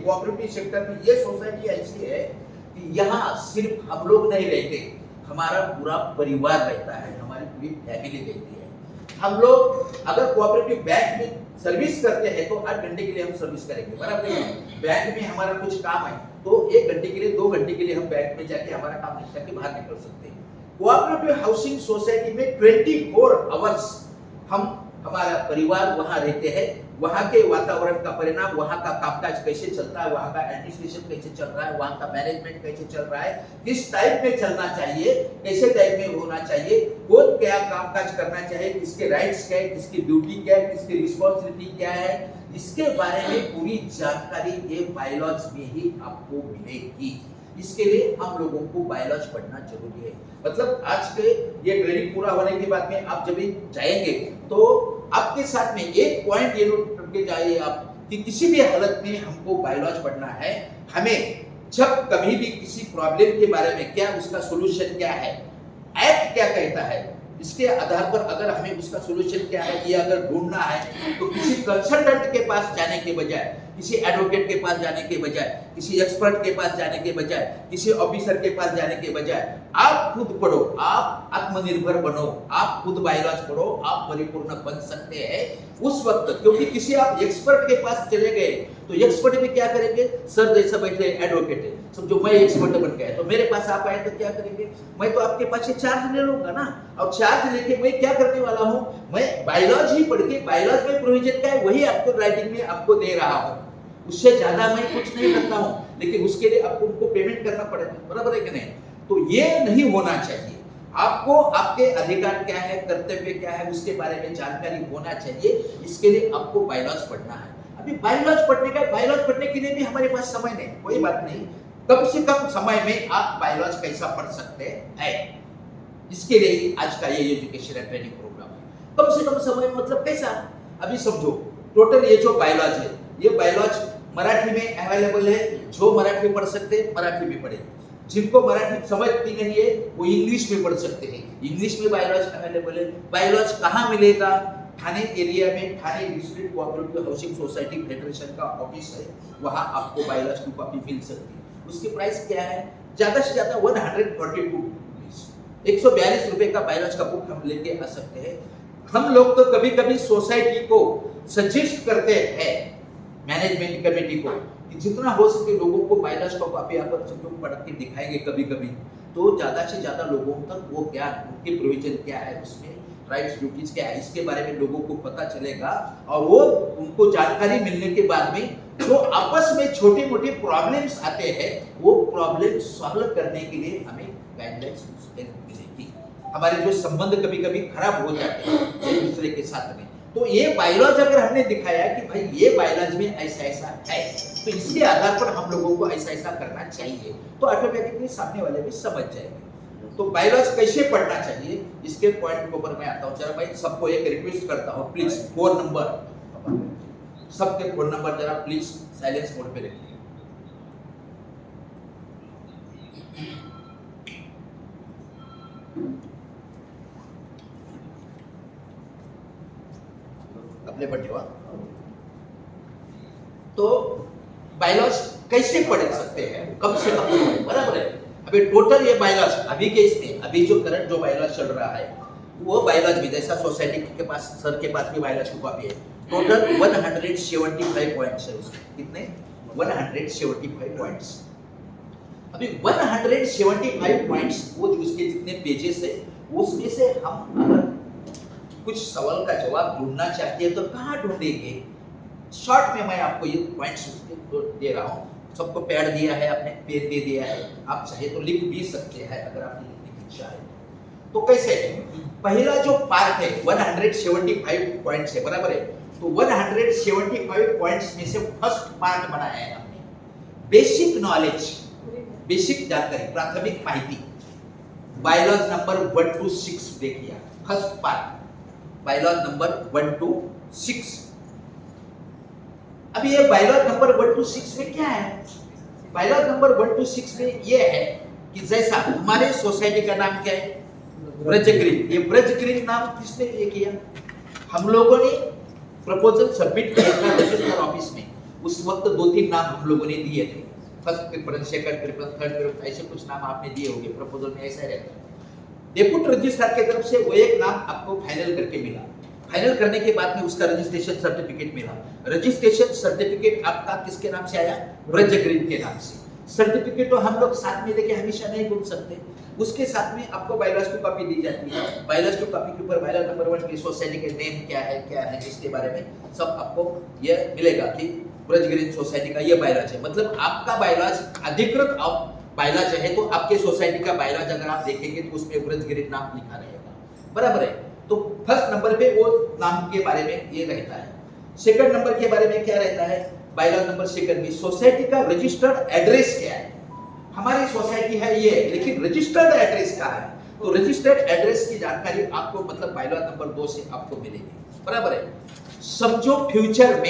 Cooperative sector में ये society ऐसी है कि यहाँ सिर्फ हम लोग नहीं रहते, हमारा पूरा परिवार रहता है, हमारी पूरी फैमिली रहती है। हम लोग अगर कोऑपरेटिव बैंक में सर्विस करते हैं तो 8 घंटे के लिए हम सर्विस करेंगे, बराबर है। बैंक में हमारा कुछ काम है तो 1 घंटे के लिए 2 घंटे के लिए हम बैंक में जाके हमारा काम निपटा के बाहर निकल सकते हैं। कोऑपरेटिव हाउसिंग सोसाइटी में 24 आवर्स हम हमारा परिवार वहां रहते हैं। वहां के वातावरण का परिणाम, वहां का कामकाज कैसे चलता है, वहां का एडमिनिस्ट्रेशन कैसे चल रहा है, वहां का मैनेजमेंट कैसे चल रहा है, किस टाइप में चलना चाहिए, कैसे टाइप में होना चाहिए, कौन क्या कामकाज करना चाहिए, किसके राइट्स क्या है, किसकी ड्यूटी क्या है, किसकी रिस्पॉन्सिबिलिटी क्या है, इसके बारे में पूरी जानकारी ये बायलॉज में ही आपको मिलेगी। इसके लिए हम लोगों को बायलॉज पढ़ना जरूरी है। मतलब आज के ये ट्रेनिंग पूरा होने के बाद में आप जब भी जाएंगे तो आपके साथ में एक पॉइंट ये नोट करके जाइए आप कि किसी भी हालत में हमको बायलॉज पढ़ना है। हमें जब कभी भी किसी प्रॉब्लम के बारे में क्या उसका सोल्यूशन क्या है, एक्ट क्या कहता है, इसके आधार पर अगर हमें उसका सोल्यूशन क्या है ये अगर ढूंढना है तो किसी कंसल्टेंट के पास जाने के बजाय, किसी एडवोकेट के पास जाने के बजाय, किसी एक्सपर्ट के पास जाने के बजाय, किसी ऑफिसर के पास जाने के बजाय आप खुद पढ़ो, आप आत्मनिर्भर बनो, आप खुद बायलॉज पढ़ो, आप परिपूर्ण बन सकते हैं उस वक्त। क्योंकि किसी आप एक्सपर्ट के पास चले गए तो एक्सपर्ट भी क्या करेंगे, सर जैसा बैठे एडवोकेट है, समझो मैं एक्सपर्ट बन गया तो मेरे पास आप आए तो क्या करेंगे, मैं तो आपके पास से चार्ज ले लूंगा ना। और चार्ज लेके मैं क्या करने वाला हूं, मैं बायलॉज ही पढ़ के बायलॉज में प्रोविजन क्या है वही आपको राइटिंग में आपको दे रहा हूं, उससे ज्यादा मैं कुछ नहीं करता हूं। लेकिन उसके लिए आपको उनको पेमेंट करना पड़ेगा, बराबर है कि नहीं। तो ये नहीं होना चाहिए। आपको आपके अधिकार क्या है, कर्तव्य क्या है, उसके बारे में जानकारी होना चाहिए। इसके लिए आपको बायलॉज पढ़ना है। अभी बायलॉज पढ़ने के लिए भी हमारे पास समय नहीं, कोई बात नहीं, कम से कम समय में आप बायलॉज कैसा पढ़ सकते हैं, इसके लिए आज का ये एजुकेशन एंड ट्रेनिंग प्रोग्राम है। कम से कम समय मतलब कैसा, अभी समझो टोटल ये जो बायलॉज है, ये बायलॉज मराठी में अवेलेबल है। जो मराठी पढ़ सकते हैं मराठी में पढ़े, जिनको मराठी समझती नहीं है वो इंग्लिश में पढ़ सकते हैं, इंग्लिश में बायलॉज अवेलेबल है। बायलॉज कहाँ मिलेगा, ठाणे एरिया में Thane district cooperative housing society federation का ऑफिस है, वहां आपको बायलॉज की कॉपी मिल सकती है। उसकी प्राइस क्या है, ज्यादा से ज्यादा 142 रुपीस, 142 रुपए का बायलॉज का बुक हम लेके आ सकते हैं। हम लोग तो कभी कभी सोसाइटी को सजेस्ट करते हैं, मैनेजमेंट कमेटी को, कि जितना हो सके लोगों को बायलॉज का कॉपी आप सब लोग पढ़ के दिखाएंगे कभी कभी, तो ज्यादा से ज्यादा लोगों तक वो क्या, उनके प्रोविजन क्या है, उसमें राइट्स ड्यूटीज क्या है, इसके बारे में लोगों को पता चलेगा। और वो उनको जानकारी मिलने के बाद में जो आपस में छोटे मोटे प्रॉब्लम्स आते हैं वो प्रॉब्लम सॉल्व करने के लिए हमें गाइडलाइंस मिलेगी। हमारे जो संबंध कभी कभी खराब हो जाते हैं एक दूसरे के साथ में, तो ये बायलॉज अगर हमने दिखाया कि भाई ये बायलॉज में ऐसा ऐसा है, तो इसके आधार पर हम लोगों को ऐसा ऐसा करना चाहिए, तो ऑटोमेटिकली सामने वाले भी समझ जाएंगे। तो बायलॉज कैसे पढ़ना चाहिए इसके पॉइंट के ऊपर मैं आता हूँ। जरा भाई सबको एक रिक्वेस्ट करता हूँ, प्लीज फोन नंबर, सबके फोन नंबर जरा प्लीज साइलेंस मोड पे रखिए। अपने पर ठेवा। तो बायलॉज कैसे पढ़ सकते हैं, कम से कम, बराबर है। अभी टोटल ये बायलॉज अभी के इसमें, अभी जो करंट जो बायलॉज चल रहा है वो बायलॉज भी जैसा सोसाइटी के पास, सर के पास भी बायलॉज की कॉपी है, टोटल 175 पॉइंट्स है उसके। कितने, 175 पॉइंट्स। अभी 175 पॉइंट्स वो जो उसके जितने पेजेस है उसमें से हम अगर कुछ सवाल का जवाब ढूंढना चाहते हैं तो कहाँ ढूंढेंगे। शॉर्ट में मैं आपको ये पॉइंट्स दे रहा हूँ, सबको पैड दिया है, आपने पेन दे दिया है, आप चाहे तो लिख भी सकते हैं अगर आपकी लिखने की इच्छा है। तो कैसे, पहला जो पार्ट है 175 पॉइंट्स है, बराबर है। तो 175 पॉइंट्स में से फर्स्ट पार्ट बनाया है हमने, बेसिक नॉलेज, बेसिक जानकारी, प्राथमिक माहिती। बायलॉज नंबर 1 to 6 देखिए, first part bylaws number 1 to 6। अभी ये बायलॉज नंबर 1 to 6 में क्या है, बायलॉज नंबर 1 to 6 में ये है कि जैसा हमारे सोसाइटी का नाम क्या है, ब्रजग्रीन। ये ब्रजग्रीन नाम किसने ये किया, हम लोगों ने प्रपोजल सबमिट किया था रजिस्टर ऑफिस में। उस वक्त 2-3 नाम हम लोगों ने दिए थे, first preference, second preference, third preference, ऐसे कुछ नाम आपने दिए होंगे, प्रपोजल में ऐसा रहता है। डेप्यूट रजिस्ट्रार की तरफ से वो एक नाम आपको फाइनल करके मिला, फाइनल करने के बाद में उसका रजिस्ट्रेशन सर्टिफिकेट मिला। रजिस्ट्रेशन सर्टिफिकेट आपका किसके नाम से आया? ब्रजग्रीन के नाम से। सर्टिफिकेट तो हम लोग साथ में लेके हमेशा नहीं घूम सकते, उसके साथ में आपको बायलॉज की कॉपी दी जाती है। बायलॉज की कॉपी के ऊपर बायलॉज नंबर 1 की सोसाइटी के नेम क्या है इसके बारे में सब आपको ये मिलेगा कि ब्रजग्रीन सोसाइटी का ये बायलॉज है। मतलब आपका बायलॉज अधिकृत बायलॉज है, तो आपके सोसाइटी का बायलॉज अगर आप देखेंगे तो उसमें ब्रजग्रीन नाम लिखा रहेगा, बराबर है। तो फर्स्ट नंबर पे वो नाम के बारे में ये रहता है। सेकंड नंबर के बारे में क्या रहता है? बायलॉज नंबर सेकंड में सोसाइटी का रजिस्टर्ड एड्रेस क्या है। हमारी सोसाइटी है ये, लेकिन रजिस्टर्ड एड्रेस क्या है? तो रजिस्टर्ड एड्रेस की जानकारी आपको मतलब बायलॉज नंबर 2 से आपको मिलेगी, बराबर है। समझो फ्यूचर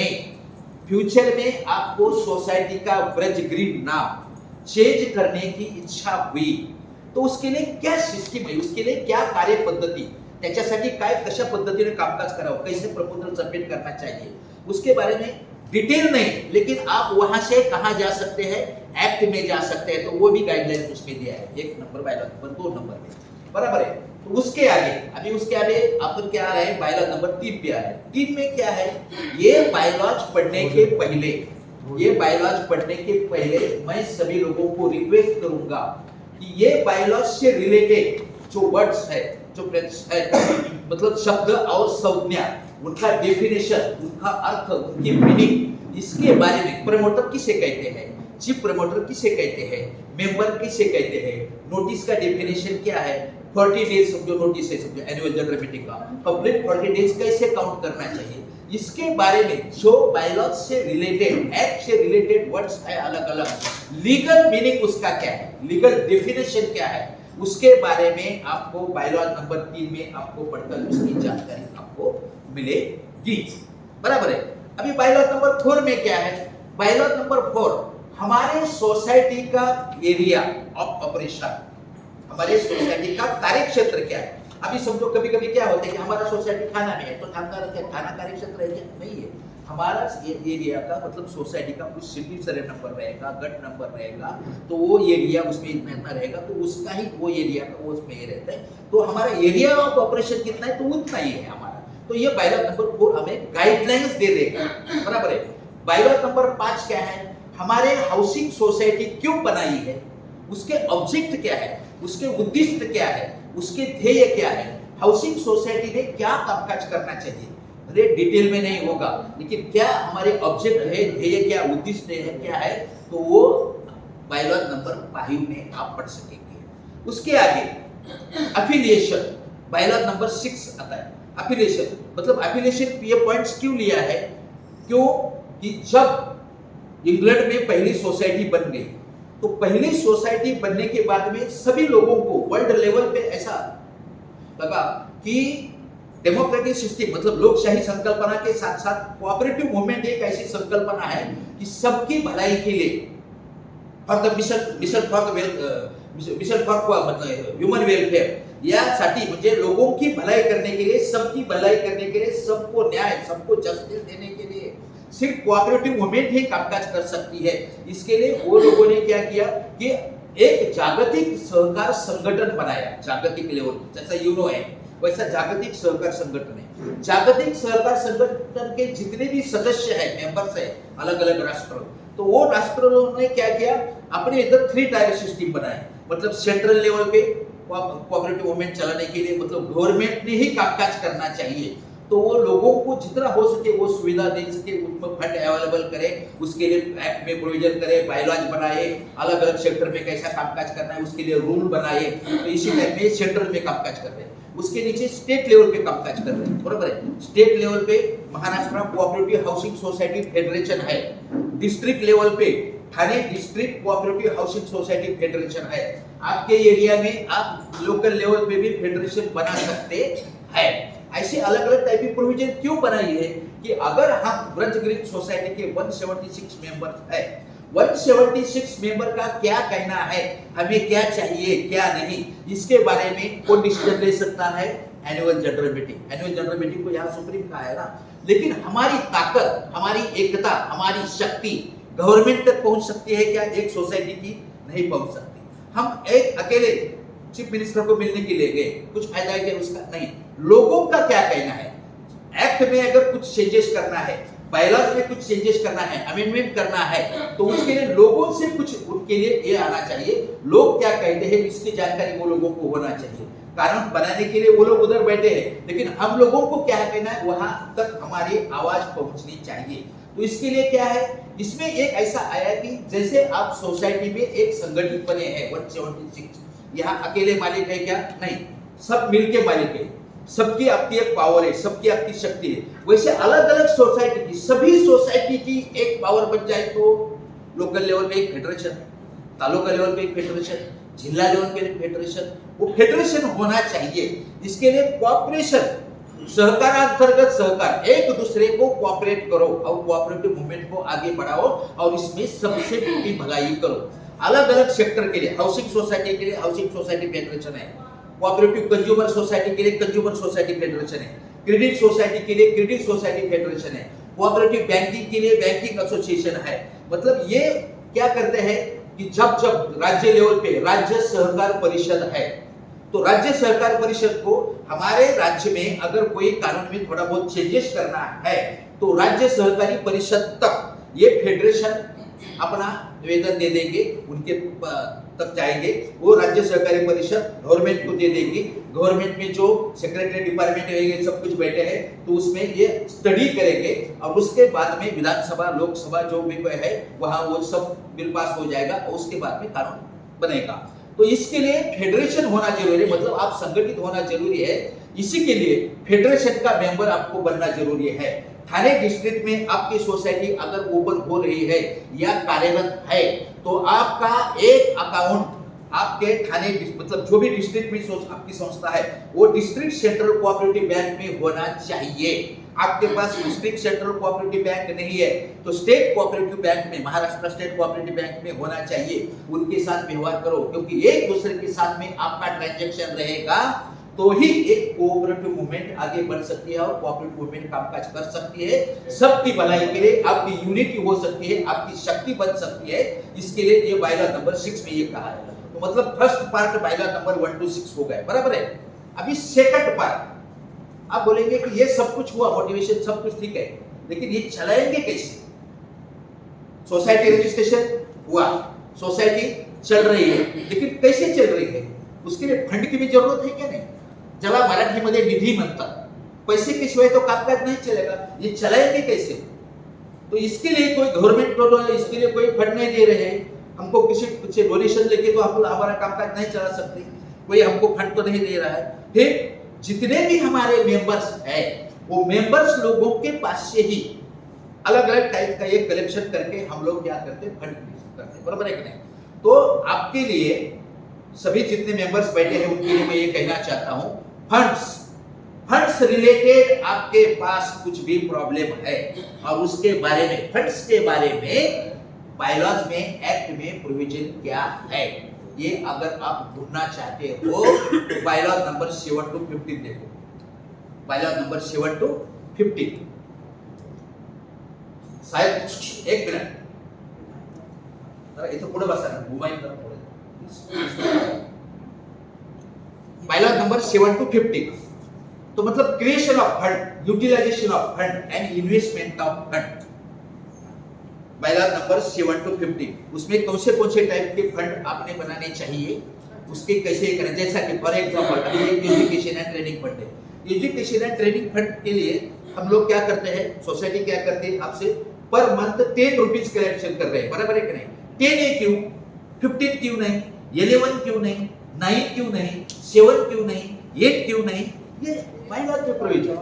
में आपको सोसाइटी का ब्रजग्रीन नाम चेंज करने की इच्छा हुई, तो उसके लिए क्या सिस्टम है, उसके लिए क्या कार्य पद्धती, त्याच्यासाठी काय कशा पद्धतीने कामकाज करावं, कैसे प्रपोजल सबमिट करना चाहिए, उसके बारे में डिटेल नहीं, लेकिन आप वहां से कहां जा सकते हैं? एक्ट में जा सकते हैं, तो वो भी गाइडलाइंस उसमें दिया है, 1 नंबर बायलॉज नंबर 2 नंबर में, बराबर है। तो उसके आगे अपन क्या आ रहे हैं? बायलॉज नंबर 3 पे आ रहे हैं। 3 में क्या है? ये बायलॉज पढ़ने के पहले मैं सभी लोगों को रिक्वेस्ट करूंगा कि ये बायलॉज से रिलेटेड जो वर्ड्स है, जो है, मतलब शब्द और संज्ञा, उनका डेफिनेशन, उनका अर्थ, उनकी मीनिंग, इसके बारे में प्रमोटर किसे कहते हैं, चीफ प्रमोटर किसे कहते हैं, मेंबर किसे कहते हैं, नोटिस का डेफिनेशन क्या है, 40 डेज समझो नोटिस है, समझो एनुअल जनरल मीटिंग का कंप्लीट 40 डेज कैसे काउंट करना चाहिए, इसके बारे में जो बायलॉज से रिलेटेड, एक्ट से रिलेटेड वर्ड्स है अलग अलग, लीगल मीनिंग उसका क्या है, लीगल डेफिनेशन क्या है, उसके बारे में आपको बायलॉज नंबर 3 में आपको पढ़कर उसकी जानकारी आपको मिलेगी, बराबर है। अभी बायलॉज नंबर 4 में क्या है? बायलॉज नंबर 4 हमारे सोसाइटी का एरिया ऑफ ऑपरेशन, हमारे सोसाइटी का कार्य क्षेत्र क्या है। अभी समझो कभी कभी क्या होता है कि हमारा सोसाइटी थाना में है, तो थाना कार्य क्षेत्र नहीं है, हमारा एरिया का मतलब सोसाइटी का कुछ सिटी सर्वे नंबर रहेगा, गट नंबर रहेगा, तो वो एरिया उसमें इतना रहेगा, तो उसका ही वो एरिया का वो उसमें रहता है, तो हमारा एरिया ऑफ ऑपरेशन कितना है, तो उतना ही है हमारा। तो ये बायलॉज नंबर 4 हमें गाइडलाइंस दे देगा, बराबर है। बायलॉज नंबर 5 क्या है? हमारे हाउसिंग सोसाइटी क्यों बनाई है, उसके ऑब्जेक्ट क्या है, उसके उद्देश्य क्या है, उसके ध्येय क्या है, हाउसिंग सोसाइटी में क्या कामकाज करना चाहिए, अरे डिटेल में नहीं होगा, लेकिन क्या हमारे ऑब्जेक्ट है, ध्येय क्या, उद्देश्य है क्या है, तो वो बायलॉज नंबर 5 में आप पढ़ सकेंगे। उसके आगे एफिलिएशन, बायलॉज नंबर 6 आता है। एफिलिएशन मतलब एफिलिएशन ये पॉइंट्स क्यों लिया है? क्यों कि जब इंग्लैंड में पहली सोसाइटी बन गई, तो पहली सोसाइटी बनने के बाद में सभी लोगों को वर्ल्ड लेवल पे ऐसा लगा कि डेमोक्रेटिक सिस्टम मतलब लोकशाही संकल्पना के साथ साथ कोऑपरेटिव मूवमेंट एक ऐसी संकल्पना है कि सबकी भलाई के लिए, फॉर द मिशन फॉर मतलब ह्यूमन वेलफेयर, यासाठी म्हणजे लोगों की भलाई करने के लिए, सबकी भलाई करने के लिए, सबको न्याय, सबको जस्टिस देने के लिए सिर्फ कोऑपरेटिव मूवमेंट ही कामकाज कर सकती है। इसके लिए वो लोगों ने क्या किया कि एक जागतिक सहकार संगठन बनाया, जागतिक लेवल, जैसा यूनो है वैसा जागतिक सहकार संगठन है। जागतिक सहकार संगठन के जितने भी सदस्य हैं, मेंबर्स हैं, अलग अलग राष्ट्र, तो वो राष्ट्रों ने क्या किया, अपने इधर 3 टायर सिस्टम बनाए, मतलब सेंट्रल लेवल पे कोऑपरेटिव मूवमेंट चलाने के लिए मतलब गवर्नमेंट ने ही कामकाज करना चाहिए, तो वो लोगों को जितना हो सके वो सुविधा दे सके, उसमें फंड अवेलेबल करे, उसके लिए एक्ट में प्रोविजन करे, बायलॉज बनाए, अलग अलग सेक्टर में कैसा कामकाज करना है उसके लिए रूल बनाए, तो इसी टाइप में सेंट्रल में कामकाज कर रहे हैं। उसके नीचे स्टेट लेवल पे कामकाज कर रहे हैं, बराबर है। स्टेट लेवल पे Maharashtra cooperative housing society federation है, डिस्ट्रिक्ट लेवल पे Thane district cooperative housing society federation है। आपके एरिया में आप लोकल लेवल पे भी फेडरेशन बना सकते हैं। ऐसे अलग अलग टाइप की प्रोविजन क्यों बनाई है कि अगर हम ब्रजग्रीन सोसाइटी के 176 मेंबर्स है, 176 मेंबर का क्या कहना है, हमें क्या चाहिए क्या नहीं, इसके बारे में कौन डिसीजन ले सकता है? Annual general meeting. Annual general meeting को यहाँ सुप्रीम कहा है ना, लेकिन हमारी ताकत, हमारी एकता, हमारी शक्ति गवर्नमेंट तक पहुंच सकती है क्या? एक सोसाइटी की नहीं पहुंच सकती। हम एक अकेले चीफ मिनिस्टर को मिलने के लिए गए, कुछ फायदा है क्या उसका? नहीं। लोगों का क्या कहना है? एक्ट में अगर कुछ चेंजेस करना है, बायलॉज में कुछ चेंजेस करना है, अमेंडमेंट करना है, तो उसके लिए लोगों से कुछ उनके लिए ये आना चाहिए, लोग क्या कहते हैं इसकी जानकारी वो लोगों को होना चाहिए। कानून बनाने के लिए वो लोग उधर बैठे हैं, लेकिन हम लोगों को क्या कहना है वहां तक हमारी आवाज पहुंचनी चाहिए। तो इसके लिए क्या है, इसमें एक ऐसा आया कि जैसे आप सोसाइटी में एक संगठित बने हैं 176, यहाँ अकेले मालिक है क्या? नहीं, सब मिलके मालिक है, सबकी आपकी एक पावर है, सबकी आपकी शक्ति है। वैसे अलग अलग सोसाइटी की, सभी सोसाइटी की एक पावर बन जाए तो लोकल लेवल पे एक फेडरेशन, तालुका लेवल पे एक फेडरेशन, जिला लेवल पे एक फेडरेशन, वो फेडरेशन होना चाहिए। इसके लिए कोऑपरेशन, सहकार अंतर्गत सहकार, एक दूसरे को कोऑपरेट करो और कोऑपरेटिव मूवमेंट को आगे बढ़ाओ और इसमें सबसे बड़ी भलाई करो। अलग अलग सेक्टर के लिए, हाउसिंग सोसाइटी के लिए हाउसिंग सोसाइटी फेडरेशन है, कोऑपरेटिव कंज्यूमर सोसाइटी के लिए कंज्यूमर सोसाइटी फेडरेशन है, क्रेडिट सोसाइटी के लिए क्रेडिट सोसाइटी फेडरेशन है, कोऑपरेटिव बैंकिंग के लिए बैंकिंग एसोसिएशन है। मतलब ये क्या करते हैं कि जब जब राज्य लेवल पे राज्य सहकार परिषद है, तो राज्य सहकार परिषद को हमारे राज्य में अगर कोई कानून में थोड़ा बहुत चेंजेस करना है तो राज्य सहकारी परिषद तक ये फेडरेशन अपना निवेदन दे देंगे, उनके तक जाएंगे, वो राज्य सहकारी परिषद गवर्नमेंट को दे देगी। गवर्नमेंट में जो सेक्रेटरी डिपार्टमेंट है ये सब कुछ बैठे हैं, तो उसमें ये स्टडी करेंगे और उसके बाद में विधानसभा लोकसभा जो भी है वहां वो सब बिल पास हो जाएगा और उसके बाद में कानून बनेगा। तो इसके लिए फेडरेशन होना जरूरी है, मतलब आप संगठित होना जरूरी है। इसी के लिए फेडरेशन का मेंबर आपको बनना जरूरी है। थाने डिस्ट्रिक्ट में आपकी सोसाइटी अगर ओपन हो रही है या कार्यरत है तो आपका एक अकाउंट आपके थाने, मतलब जो भी डिस्ट्रिक्ट में आपकी संस्था है वो डिस्ट्रिक्ट सेंट्रल कोऑपरेटिव बैंक में होना चाहिए। आपके पास डिस्ट्रिक्ट सेंट्रल कोऑपरेटिव बैंक नहीं है तो स्टेट कोऑपरेटिव बैंक में, महाराष्ट्र स्टेट कोऑपरेटिव बैंक में होना चाहिए। उनके साथ व्यवहार करो, क्योंकि एक दूसरे के साथ में आपका ट्रांजैक्शन रहेगा तो ही एक कोऑपरेटिव मूवमेंट आगे बढ़ सकती है और कोऑपरेटिव मूवमेंट कामकाज कर सकती है। सबकी भलाई के लिए आपकी यूनिटी हो सकती है, आपकी शक्ति बन सकती है। इसके लिए ये बायलॉ नंबर 6 में ये कहा है। तो मतलब first part bylaw number 1 to 6 हो गए, बराबर है। अभी सेकंड पार्ट, आप बोलेंगे कि ये सब कुछ हुआ, मोटिवेशन सब कुछ ठीक है, लेकिन ये चलाएंगे कैसे? सोसाइटी रजिस्ट्रेशन हुआ, सोसाइटी चल रही है, लेकिन कैसे चल रही है? उसके लिए फंड की भी जरूरत है क्या? नहीं। ज्याला मराठीमध्ये निधी म्हणतात, पैसे के सिवाय तो कामकाज नहीं चलेगा, ये चलाएंगे कैसे? तो इसके लिए कोई गवर्नमेंट इसके लिए कोई फंड नहीं दे रहे हैं। हमको किसी से डोनेशन लेके तो हम हमारा कामकाज नहीं चला सकते, कोई हमको फंड तो नहीं दे रहा है। फिर जितने भी हमारे मेंबर्स हैं वो मेंबर्स लोगों के पास से ही अलग अलग टाइप का ये कलेक्शन करके हम लोग क्या करते हैं, फंड करते हैं, बराबर है कि नहीं? तो आपके लिए सभी जितने मेंबर्स बैठे हैं उनके लिए मैं ये कहना चाहता हूं, फंड्स रिलेटेड आपके पास कुछ भी प्रॉब्लम है और उसके बारे में, फंड्स के बारे में बायलॉज में, एक्ट में प्रोविजन क्या है, ये अगर आप ढूंढना चाहते हो तो बायलॉ नंबर 7 to 15 देखो। बायलॉ नंबर 7 to 15, शायद एक मिनट इथं पुढे बसा ना, घुमाई जरा पुढे। बायलॉ नंबर 7 to 15, तो मतलब creation of fund, utilization of fund and investment of fund. Bylaw number 7 to 15, उसमें कौन से टाइप के फंड आपने बनाने चाहिए, उसके कैसे करें। जैसा कि फॉर एग्जांपल अभी एक एजुकेशन एंड ट्रेनिंग फंड है। एजुकेशन एंड ट्रेनिंग फंड के लिए हम लोग क्या करते हैं, सोसाइटी क्या करते हैं, आपसे पर मंथ 10 रुपीज कलेक्शन कर रहे हैं, बराबर है कि नहीं? 10 क्यों, 15 क्यों नहीं, 11 क्यों नहीं, 9 क्यों नहीं, 7 क्यों नहीं, 8 क्यों नहीं? ये बायलॉ के provision.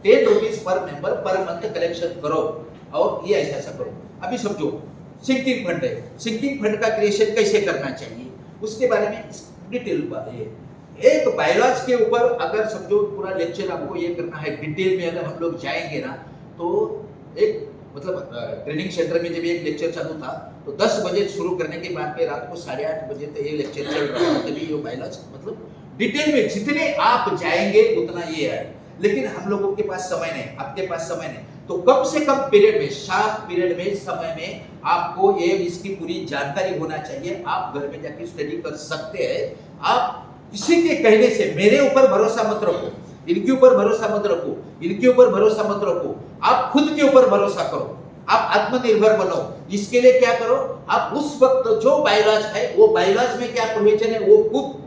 10 rupees per member per month collection करो और ये ऐसा करो। अभी समझो सिंकिंग फंड है, सिंकिंग फंड का क्रिएशन कैसे करना चाहिए उसके बारे में डिटेल बात है। एक बायलॉज के ऊपर अगर समझो पूरा लेक्चर आपको ये करना है डिटेल में, अगर हम लोग जाएंगे ना तो एक मतलब ट्रेनिंग सेंटर में जब एक लेक्चर चालू था तो 10 बजे शुरू करने के बाद में रात को 8:30 बजे तक ये लेक्चर चल रहा था। तभी ये बायलॉज मतलब डिटेल में जितने आप जाएंगे उतना ये है। लेकिन हम लोगों के पास समय नहीं, आपके पास समय नहीं, तो कम से कम पीरियड में, शॉर्ट पीरियड में, समय में आपको ये इसकी पूरी जानकारी होना चाहिए। आप घर में जाके स्टडी कर सकते हैं। आप किसी के कहने से, मेरे ऊपर भरोसा मत रखो, इनके ऊपर भरोसा मत रखो, इनके ऊपर भरोसा मत रखो, आप खुद के ऊपर भरोसा करो, आप आत्मनिर्भर बनो। इसके लिए क्या करो, आप उस वक्त जो बायोलॉज है, वो बायोलॉज में क्या प्रोविजन है वो खुद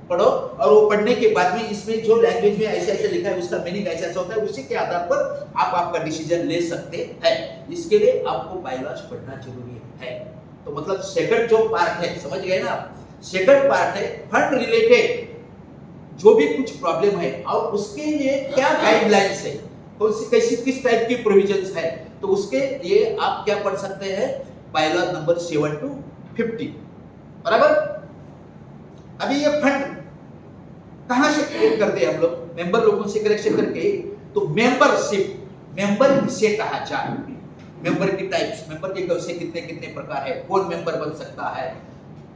पढ़ो, और वो पढ़ने के बाद में इसमें जो लैंग्वेज में ऐसे ऐसे लिखा है उसका मीनिंग ऐसा ऐसा होता है, उसी के आधार पर आप आपका डिसीजन ले सकते हैं। इसके लिए आपको बायोलॉज पढ़ना जरूरी है। तो मतलब सेकंड जो पार्ट है, समझ गए ना आप, सेकंड पार्ट है फंड रिलेटेड जो भी कुछ प्रॉब्लम है और उसके लिए क्या गाइडलाइंस है, तो कैसी किस टाइप की प्रोविजंस है, तो उसके लिए आप क्या पढ़ सकते हैं, बायोलॉज नंबर 7 to 50, बराबर। अभी ये फंड कहां से क्रिएट करते हैं हम लोग, मेंबर लोगों से कलेक्शन करके। तो मेंबरशिप, मेंबर किसे कहा जाए, मेंबर की टाइप्स, मेंबर के कौन से कितने कितने प्रकार है, कौन मेंबर बन सकता है,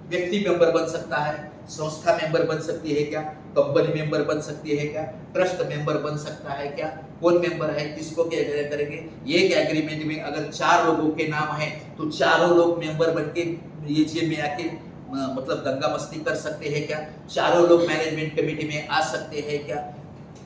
व्यक्ति मेंबर बन सकता है, संस्था मेंबर बन सकती है क्या, कंपनी मेंबर बन सकती है क्या, ट्रस्ट मेंबर बन सकता है क्या, कौन मेंबर है, किसको क्या करेंगे। एक एग्रीमेंट में अगर 4 लोगों के नाम है तो चारों लोग मेंबर बन के ये में आके मतलब दंगा मस्ती कर सकते हैं क्या, चारों लोग मैनेजमेंट कमेटी में आ सकते हैं क्या,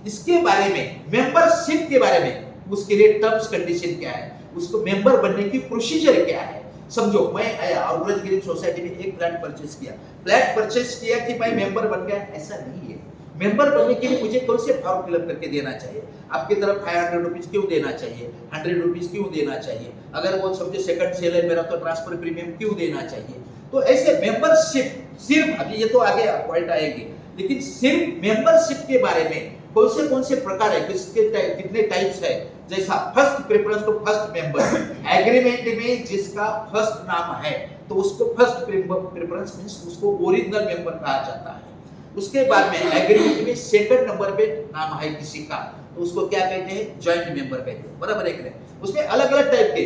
इसके बारे में, मेंबरशिप के बारे में, उसके लिए टर्म्स कंडीशन क्या है, उसको मेंबर बनने की प्रोसीजर क्या है। समझो, मैं आया और ग्रीन सोसाइटी में एक फ्लैट परचेस किया, फ्लैट परचेस किया कि भाई मेंबर बन गया, ऐसा नहीं है। मेंबर बनने के लिए मुझे कौन से फॉर्म फिलअप करके देना चाहिए, आपकी तरफ 500 रुपीज क्यों देना चाहिए, 100 रुपीज क्यों देना चाहिए, अगर वो समझे सेकंड सेल है मेरा तो ट्रांसफर प्रीमियम क्यों देना चाहिए। तो ऐसे मेंबरशिप सिर्फ, अभी ये तो आगे पॉइंट आएंगे, लेकिन सिर्फ मेंबरशिप के बारे में कौन से प्रकार है, कितने टाइप्स है, जैसा फर्स्ट प्रेफरेंस तो फर्स्ट मेंबर, एग्रीमेंट में जिसका फर्स्ट नाम है तो उसको फर्स्ट प्रेफरेंस मींस उसको ओरिजिनल मेंबर कहा जाता है। उसके बाद में एग्रीमेंट में सेकंड नंबर पे नाम है किसी का तो उसको क्या कहते हैं, जॉइंट मेंबर कहते हैं, बराबर है। उसमें अलग अलग टाइप के,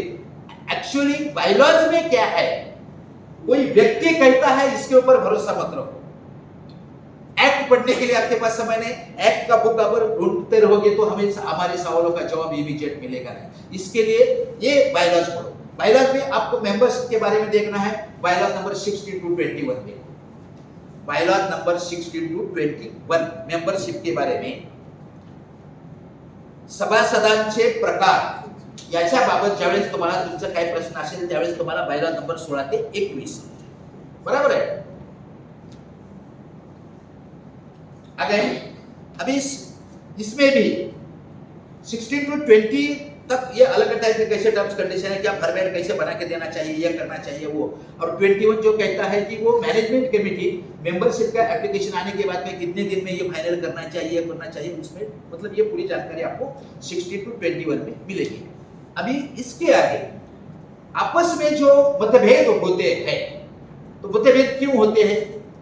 एक्चुअली बायोलॉजी में क्या है, कोई व्यक्ति कहता है इसके ऊपर भरोसा मत रखो। एक्ट पढ़ने के लिए आपके पास समय नहीं, एक्ट का बुक अगर ढूंढते रहोगे तो हमें हमारे सवालों का जवाब इमीडिएट मिलेगा नहीं। इसके लिए ये बायोलॉजी पढ़ो। बायोलॉजी में आपको मेंबरशिप के बारे में देखना है, बायोलॉजी नंबर 16 to 21 में, बायोलॉजी नंबर 16 to 21 मेंबरशिप के बारे में, सभासदांचे प्रकार याच्याबाबत ज्यावेळेस तुम्हाला तुमचा काही प्रश्न असेल त्यावेळेस तुम्हाला बायोलॉजी नंबर 16 ते 21, बराबर है। अगर अभी इसमें भी 16 to 20 तक ये अलग टाइप के कैसे टर्म्स कंडीशन है, क्या फॉर्मेट कैसे बना के देना चाहिए, ये करना चाहिए वो, और 21 जो कहता है कि वो मैनेजमेंट कमेटी मेंबरशिप का एप्लीकेशन आने के बाद में कितने दिन में ये फाइनल करना चाहिए, उसमें मतलब ये पूरी जानकारी आपको 16 to 21 में मिलेगी। अभी इसके आगे आपस में जो मतभेद होते हैं, तो मतभेद क्यों होते हैं,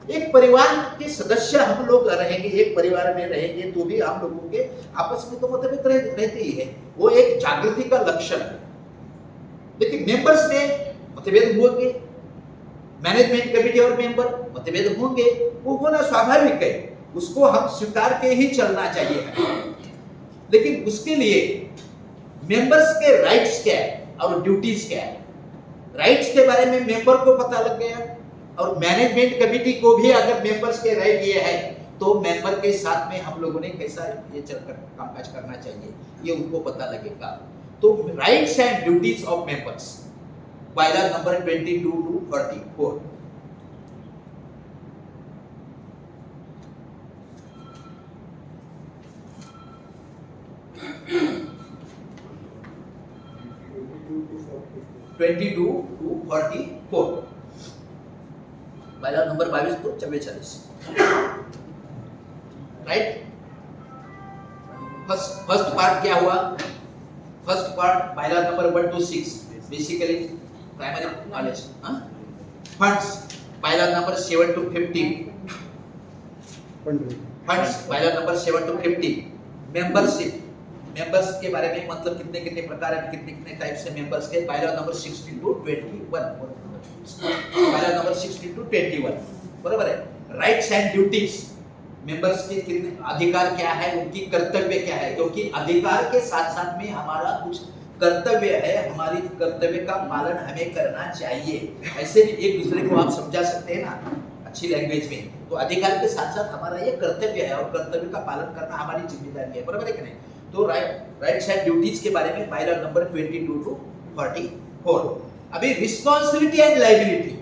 एक परिवार के सदस्य हम लोग रहेंगे, एक परिवार में रहेंगे तो भी हम लोगों के आपस में तो मतभेद रहते ही है, वो एक जागृति का लक्षण है। लेकिन मेंबर्स में मतभेद होंगे, मैनेजमेंट कमेटी और मेंबर मतभेद होंगे, वो होना स्वाभाविक है, उसको हम स्वीकार के ही चलना चाहिए। लेकिन उसके लिए मेंबर्स के राइट्स क्या है और ड्यूटीज क्या है। राइट्स के बारे में मेंबर को पता लग गया, और मैनेजमेंट कमेटी को भी अगर मेंबर्स के राइट ये है तो मेंबर के साथ में हम लोगों ने कैसा ये चलकर कामकाज करना चाहिए ये उनको पता लगेगा। तो rights and duties of members, biology number 22 to 44। Biology number 22 to 44, right. First part क्या हुआ, first part biology number 1 to 6 basically primary knowledge, funds biology number 7 to 15, funds biology number 7 to 15, membership, members के बारे में मतलब कितने कितने प्रकार है, कितने कितने टाइप से मेंबर्स के, biology number 16 to 21, biology number 16 to 21, बराबर है। राइट्स एंड ड्यूटीज, मेंबर्स के कितने अधिकार क्या है, उनकी कर्तव्य क्या है, क्योंकि अधिकार के साथ साथ में हमारा कुछ कर्तव्य है, हमारी कर्तव्य का पालन हमें करना चाहिए। ऐसे एक दूसरे को आप समझा सकते हैं ना अच्छी लैंग्वेज में। तो अधिकार के साथ साथ हमारा ये कर्तव्य है और कर्तव्य का पालन करना हमारी जिम्मेदारी है, बराबर है कि नहीं। तो राइट्स एंड ड्यूटीज के बारे में बायलॉ नंबर 22 to 44। अभी रिस्पॉन्सिबिलिटी एंड लायबिलिटी।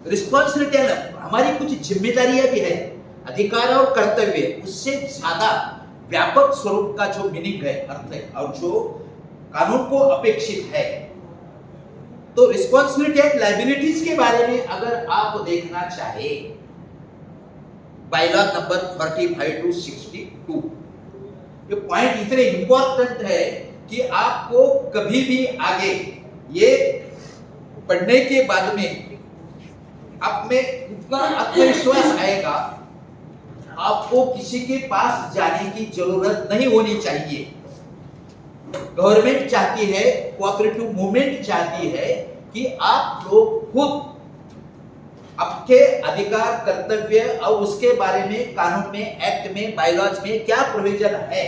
रिस्पॉन्सिबिलिटी हमारी कुछ जिम्मेदारियां भी है, अधिकार और कर्तव्य उससे ज्यादा व्यापक स्वरूप का जो मीनिंग है, अर्थ है, और जो कानून को अपेक्षित है। तो रिस्पॉन्सिबिलिटी एंड लायबिलिटीज के बारे में अगर आप देखना चाहे बायलॉ नंबर 45 to 62, ये पॉइंट इतने इंपॉर्टेंट है कि आपको कभी भी आगे ये पढ़ने के बाद में आप में इतना आत्मविश्वास आएगा, आपको किसी के पास जाने की जरूरत नहीं होनी चाहिए। गवर्नमेंट चाहती है, कोऑपरेटिव मूवमेंट चाहती है कि आप लोग खुद आपके अधिकार कर्तव्य और उसके बारे में कानून में, एक्ट में, बायलॉज में क्या प्रोविजन है,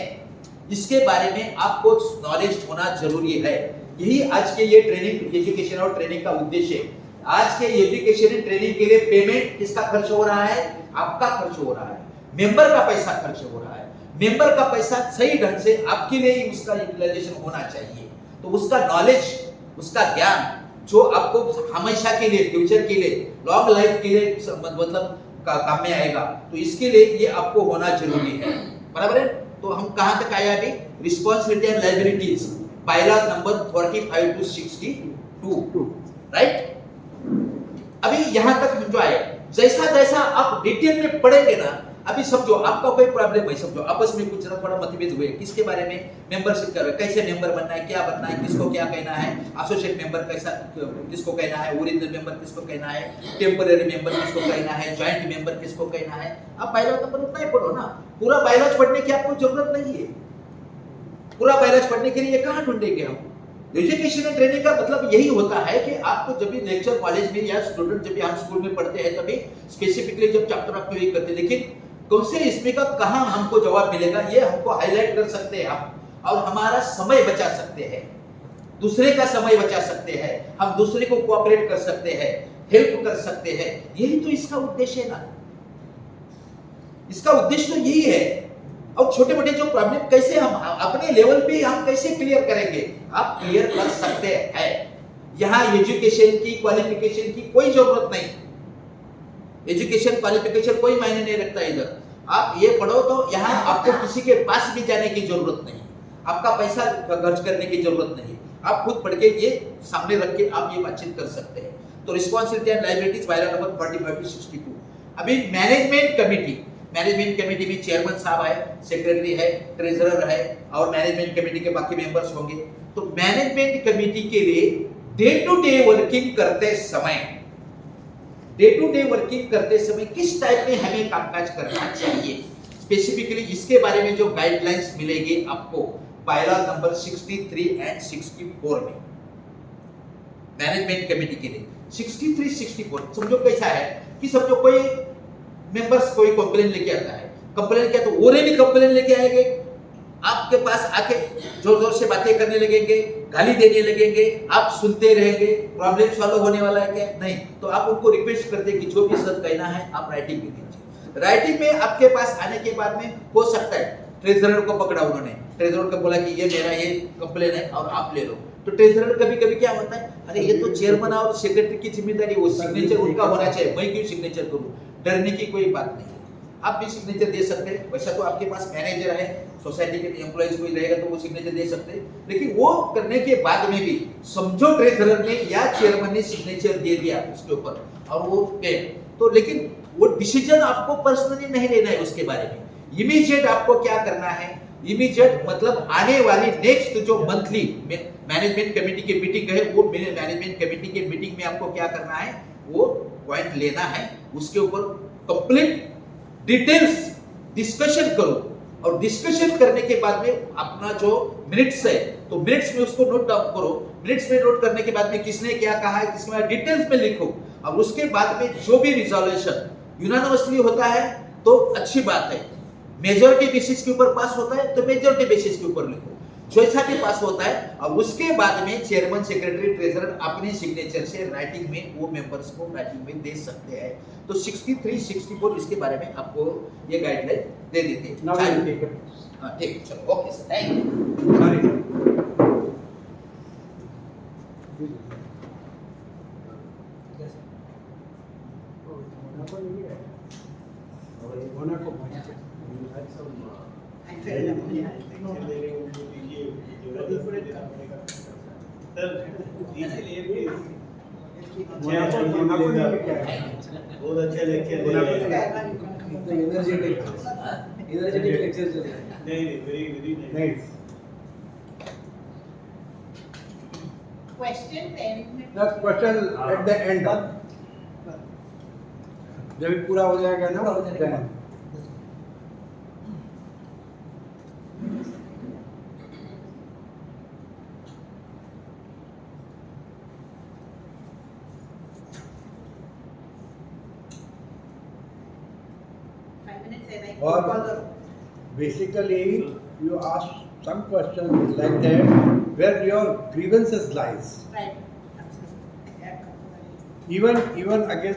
इसके बारे में आपको नॉलेज होना जरूरी है। यही आज के ये ट्रेनिंग, एजुकेशन और ट्रेनिंग का उद्देश्य है। आज के एजुकेशन एंड ट्रेनिंग के लिए पेमेंट किसका खर्च हो रहा है? आपका खर्च हो रहा है, मेंबर का पैसा खर्च हो रहा है। मेंबर का पैसा सही ढंग से आपके लिए ही उसका यूटिलाइजेशन होना चाहिए। तो उसका नॉलेज, उसका ज्ञान जो आपको हमेशा के लिए, फ्यूचर के लिए, लॉन्ग लाइफ के लिए मतलब काम में आएगा, तो इसके लिए ये आपको होना जरूरी है, बराबर है। तो हम कहां तक आए अभी? Responsibility and liabilities, bylaw number 45 to 62, right. अभी यहां तक हम जो आए, जैसा जैसा आप डिटेल में पढ़ेंगे ना, अभी समझो आपका कोई प्रॉब्लम है, समझो आपस में कुछ ना थोड़ा मतभेद हुए, किसके बारे में? मेंबरशिप कर, कैसे मेंबर बनना है, क्या बनना है, किसको क्या कहना है, एसोसिएट मेंबर कैसा किसको कहना है, ओरिजिनल मेंबर किसको कहना है, टेम्पररी मेंबर किसको कहना है, जॉइंट मेंबर किसको कहना है। आप बायलॉ नंबर उतना ही पढ़ो ना, पूरा बायलॉज पढ़ने की आपको जरूरत नहीं है। पूरा बायलॉज पढ़ने के लिए कहां ढूंढेंगे हम? एजुकेशन एंड ट्रेनिंग का मतलब यही होता है कि आपको जब भी लेक्चर कॉलेज में या स्टूडेंट जब भी हम स्कूल में पढ़ते हैं तभी स्पेसिफिकली जब चैप्टर आपको यही करते हैं, लेकिन कौन से इसमें का कहां हमको जवाब मिलेगा ये हमको हाईलाइट कर सकते हैं हम, और हमारा समय बचा सकते हैं, दूसरे का समय बचा सकते हैं, हम दूसरे को कोऑपरेट कर सकते हैं, हेल्प कर सकते हैं। यही तो इसका उद्देश्य है ना, इसका उद्देश्य तो यही है। और छोटे मोटे जो प्रॉब्लम कैसे हम अपने लेवल पे हम कैसे क्लियर करेंगे, आप क्लियर कर सकते हैं। यहाँ एजुकेशन की, क्वालिफिकेशन की कोई जरूरत नहीं, एजुकेशन क्वालिफिकेशन कोई मायने नहीं रखता इधर। आप ये पढ़ो तो यहाँ आपको किसी के पास भी जाने की जरूरत नहीं, आपका पैसा खर्च करने की जरूरत नहीं, आप खुद पढ़ के ये सामने रख के आप ये बातचीत कर सकते हैं। तो responsibility and liabilities bylaw number 45 to 62। अभी मैनेजमेंट कमेटी, मैनेजमेंट कमेटी में चेयरमैन साहब है, सेक्रेटरी है, ट्रेजरर है और मैनेजमेंट कमेटी के बाकी मेंबर्स होंगे। तो मैनेजमेंट कमेटी के लिए डे टू डे वर्किंग करते समय किस टाइप में हमें कामकाज करना चाहिए, स्पेसिफिकली इसके बारे में जो गाइडलाइंस मिलेगी आपको बायलॉ नंबर 63 and 64 में। मैनेजमेंट कमेटी के लिए 63, 64 समझो कैसा है कि समझो कोई मेंबर्स कोई कंप्लेन लेके आता है, कंप्लेन किया तो वो भी कंप्लेन लेके आएंगे, आपके पास आके जोर जोर से बातें करने लगेंगे, गाली देने लगेंगे, आप सुनते रहेंगे, प्रॉब्लम सॉल्व होने वाला है क्या? नहीं। तो आप उनको रिक्वेस्ट करते कि जो भी सच कहना है आप राइटिंग में दीजिए। राइटिंग में आपके पास आने के बाद में हो सकता है ट्रेजरर को पकड़ा, उन्होंने ट्रेजरर को बोला कि ये मेरा ये कंप्लेन है और आप ले लो। तो ट्रेजरर कभी कभी क्या होता है, अरे ये तो चेयरमैन और सेक्रेटरी की जिम्मेदारी, वो सिग्नेचर उनका होना चाहिए, मैं क्यों सिग्नेचर करूं? डरने की कोई बात नहीं, आप भी सिग्नेचर दे सकते हैं। वैसा तो आपके पास मैनेजर है, सोसाइटी के एम्प्लॉइज कोई रहेगा तो वो सिग्नेचर दे सकते हैं, लेकिन वो करने के बाद में भी समझो ट्रेजरर ने या चेयरमैन ने सिग्नेचर दे दिया उसके ऊपर और वो गए, तो लेकिन वो डिसीजन आपको पर्सनली नहीं लेना है उसके बारे में। इमीडिएट आपको क्या करना है, इमीडिएट मतलब आने वाली नेक्स्ट जो मंथली मैनेजमेंट कमेटी की मीटिंग है, वो मैनेजमेंट कमेटी के मीटिंग में आपको क्या करना है, वो पॉइंट लेना है, उसके ऊपर कंप्लीट डिटेल्स डिस्कशन करो, और डिस्कशन करने के बाद में अपना जो मिनट्स है तो मिनट्स में उसको नोट डाउन करो। मिनट्स में नोट करने के बाद में किसने क्या कहा है, किसने डिटेल्स में लिखो, और उसके बाद में जो भी रिजोल्यूशन यूनानिमसली होता है तो अच्छी बात है। मेजोरिटी बेसिस के ऊपर पास होता है तो मेजोरिटी बेसिस के ऊपर लिखो, जैसा भी पास होता है। और उसके बाद में चेयरमैन, सेक्रेटरी, ट्रेजरर अपने सिग्नेचर से राइटिंग में वो मेंबर्स को राइटिंग में दे सकते हैं। तो 63, 64 इसके बारे में आपको ये गाइडलाइन दे देते हैं। हाँ ठीक है, चलो ओके सर, थैंक यू। बहुत अच्छा लेक्चर एनर्जेटिक लेक्चर चल रहा है। नहीं वेरी नाइस। क्वेश्चन एंड में Next question at the end. जब ये पूरा हो जाएगा ना then. और basically you ask some questions like that where your grievances lies. right. Even against